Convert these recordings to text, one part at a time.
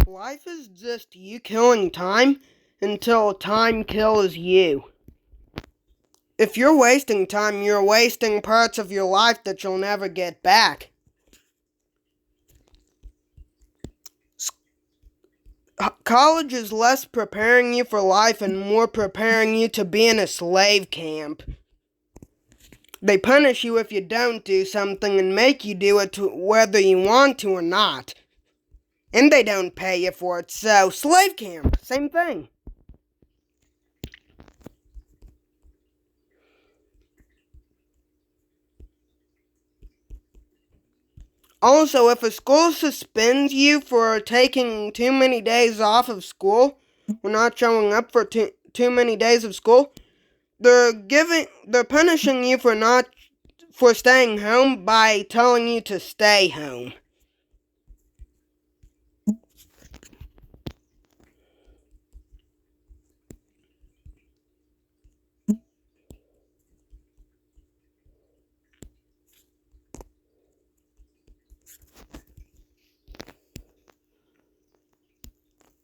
Life is just you killing time until time kills you. If you're wasting time, you're wasting parts of your life that you'll never get back. College is less preparing you for life and more preparing you to be in a slave camp. They punish you if you don't do something and make you do it whether you want to or not. And they don't pay you for it, so slave camp, same thing. Also, if a school suspends you for taking too many days off of school, or not showing up for too many days of school, they're punishing you for staying home by telling you to stay home.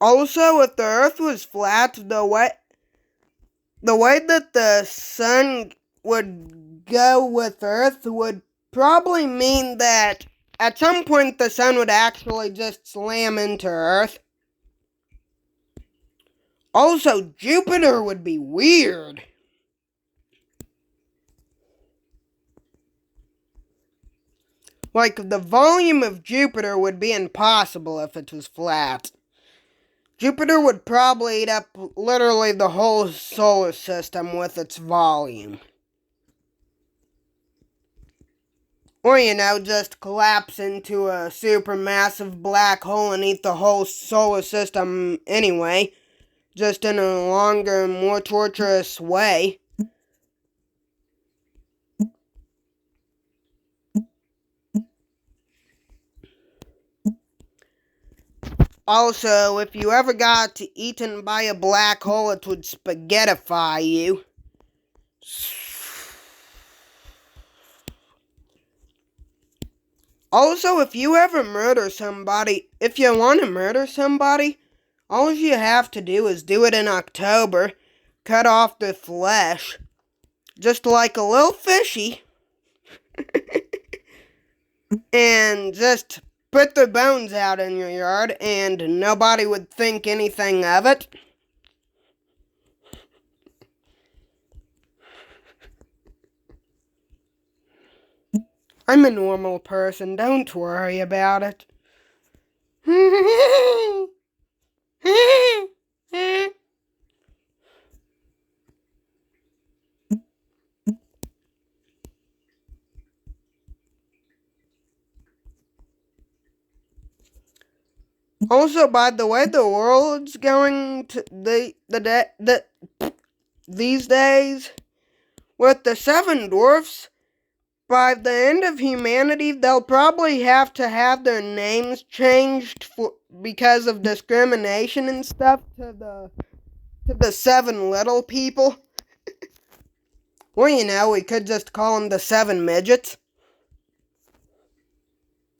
Also, if the earth was flat, the way that the sun would go with earth would probably mean that at some point the sun would actually just slam into earth. Also, Jupiter would be weird. Like, the volume of Jupiter would be impossible if it was flat. Jupiter would probably eat up literally the whole solar system with its volume. Or, just collapse into a supermassive black hole and eat the whole solar system anyway, just in a longer, more torturous way. Also, if you ever got eaten by a black hole, it would spaghettify you. Also, if you ever murder somebody, if you want to murder somebody, all you have to do is do it in October, cut off the flesh, just like a little fishy, and just put their bones out in your yard, and nobody would think anything of it. I'm a normal person, don't worry about it. Also, by the way, the world's going to these days with the seven dwarfs. By the end of humanity, they'll probably have to have their names changed because of discrimination and stuff to the seven little people. Or, we could just call them the seven midgets.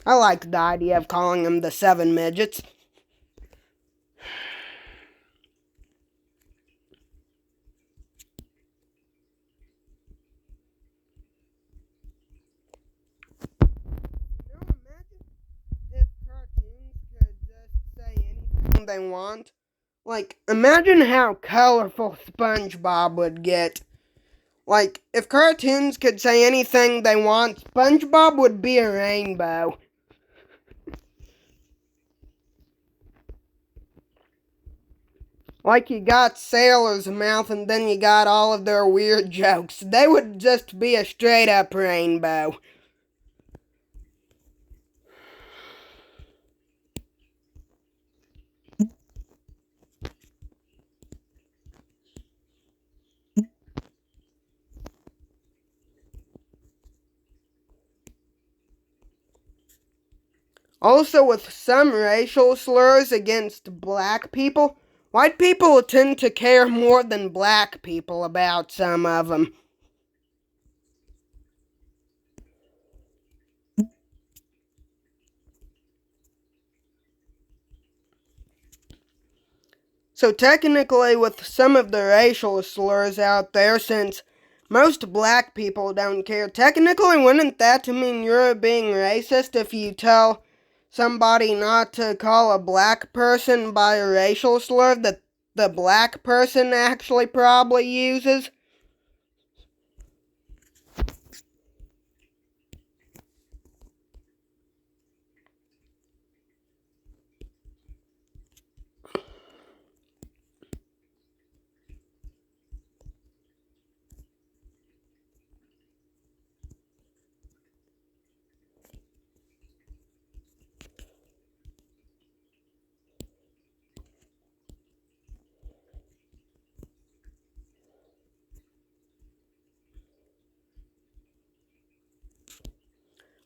I like the idea of calling them the seven midgets. Imagine if cartoons could just say anything they want. Like, imagine how colorful SpongeBob would get. Like, if cartoons could say anything they want, SpongeBob would be a rainbow. Like, you got Sailor's Mouth and then you got all of their weird jokes. They would just be a straight up rainbow. Also, with some racial slurs against black people, white people tend to care more than black people about some of them. So technically, with some of the racial slurs out there, since most black people don't care, technically wouldn't that mean you're being racist if you tell somebody not to call a black person by a racial slur that the black person actually probably uses?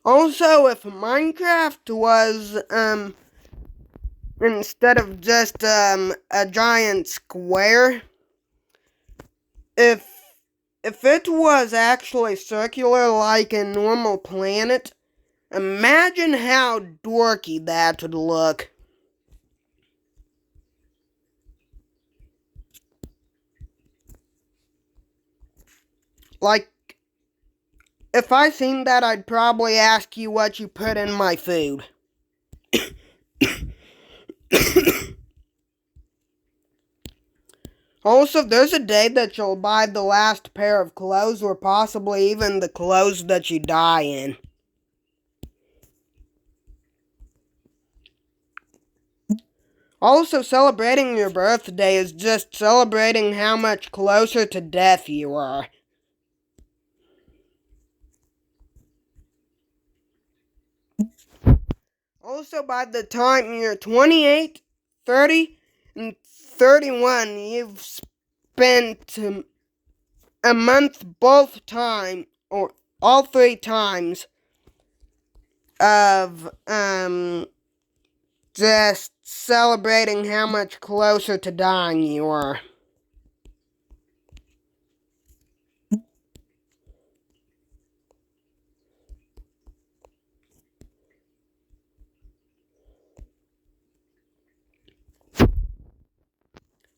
Also, if Minecraft was, instead of just, a giant square, if it was actually circular like a normal planet, imagine how dorky that would look. Like, if I seen that, I'd probably ask you what you put in my food. Also, there's a day that you'll buy the last pair of clothes, or possibly even the clothes that you die in. Also, celebrating your birthday is just celebrating how much closer to death you are. Also, by the time you're 28, 30, and 31, you've spent a month both time, or all 3 times, of, just celebrating how much closer to dying you are.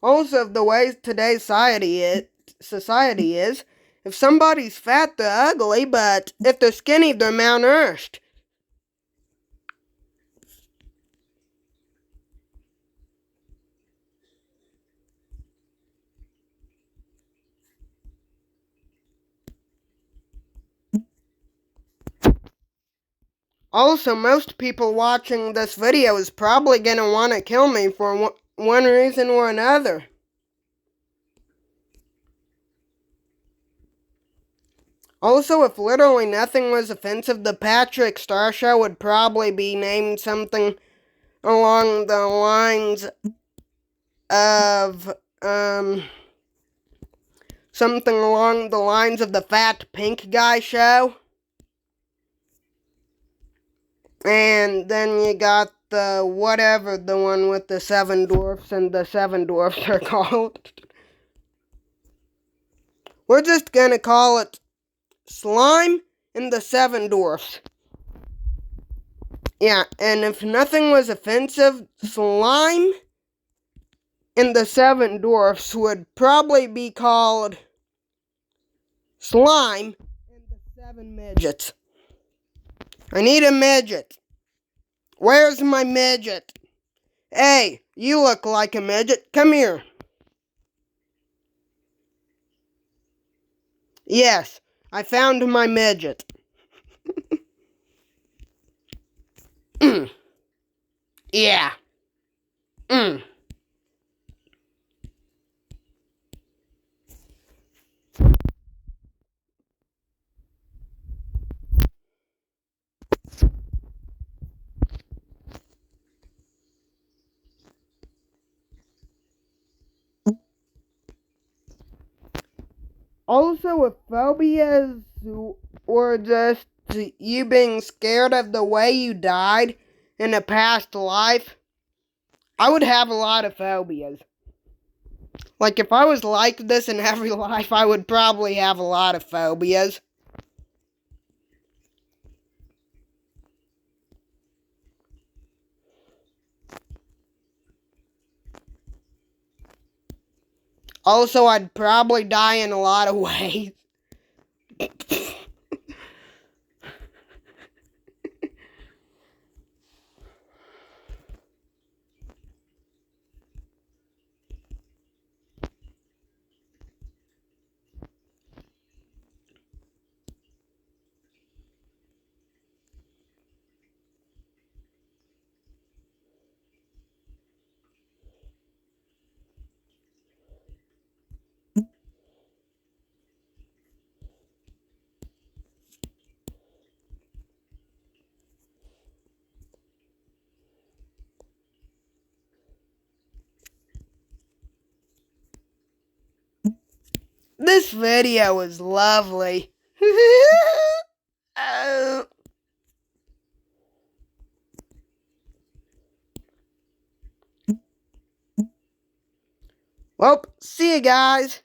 Also, the way today's society is, if somebody's fat, they're ugly, but if they're skinny, they're malnourished. Also, most people watching this video is probably gonna want to kill me for one reason or another. Also, if literally nothing was offensive, the Patrick Star Show would probably be named something along the lines of, something along the lines of the Fat Pink Guy Show. And then you got the whatever, the one with the 7 dwarfs and the 7 dwarfs are called. We're just gonna call it Slime and the 7 dwarfs. Yeah, and if nothing was offensive, Slime and the 7 dwarfs would probably be called Slime and the 7 midgets. I need a midget. Where's my midget? Hey, you look like a midget. Come here. Yes, I found my midget. Yeah. Also, if phobias were just you being scared of the way you died in a past life, I would have a lot of phobias. Like, if I was like this in every life, I would probably have a lot of phobias. Also, I'd probably die in a lot of ways. This video is lovely. Oh. Well, see you guys.